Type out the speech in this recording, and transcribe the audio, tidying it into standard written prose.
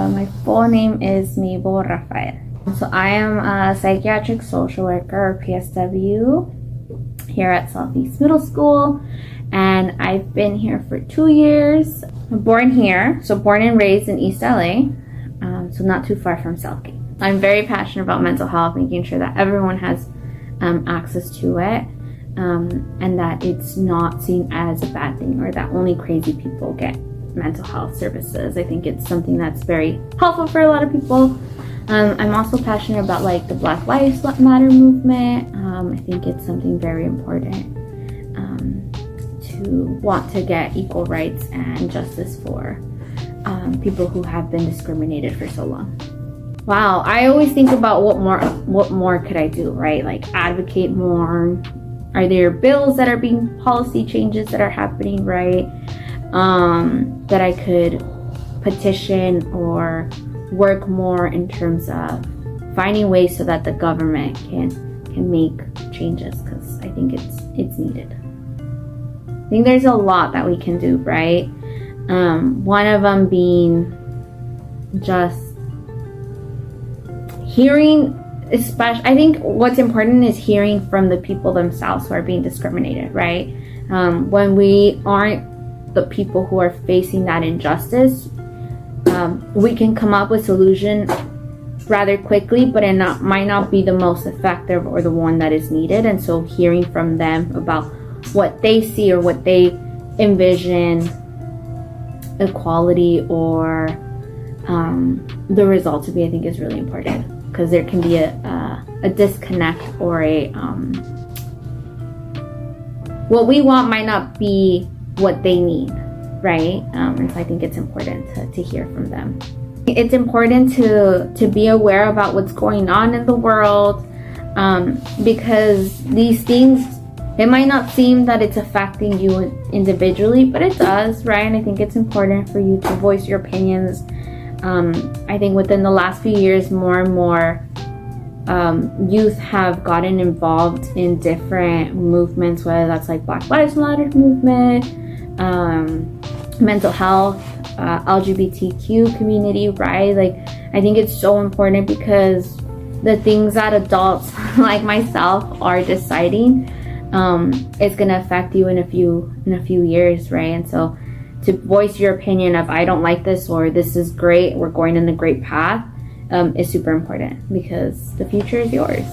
My full name is Mabel Rafael. So I am a psychiatric social worker, or PSW, here at Southeast Middle School, and I've been here for 2 years. I'm born here, so born and raised in East LA, so not too far from Southgate. I'm very passionate about mental health, making sure that everyone has access to it, and that it's not seen as a bad thing or that only crazy people get mental health services. I think it's something that's very helpful for a lot of people. I'm also passionate about like the Black Lives Matter movement. I think it's something very important to want to get equal rights and justice for people who have been discriminated for so long. Wow, I always think about what more could I do, right? Like advocate more. Are there bills that are being policy changes that are happening, right? That I could petition or work more in terms of finding ways so that the government can make changes, because I think it's needed. I think there's a lot that we can do, right? One of them being just hearing, especially, I think what's important is hearing from the people themselves who are being discriminated, right? When we aren't the people who are facing that injustice, we can come up with solution rather quickly, but it might not be the most effective or the one that is needed. And so hearing from them about what they see or what they envision equality or the result to be, I think is really important, because there can be a disconnect or what we want might not be what they need, right? And so I think it's important to hear from them. It's important to be aware about what's going on in the world, because these things, it might not seem that it's affecting you individually, but it does, right? And I think it's important for you to voice your opinions. I think within the last few years, more and more youth have gotten involved in different movements, whether that's like Black Lives Matter movement, mental health, LGBTQ community, right? Like, I think it's so important, because the things that adults like myself are deciding, it's gonna affect you in a few years, right? And so to voice your opinion of I don't like this, or this is great, we're going in a great path, is super important, because the future is yours.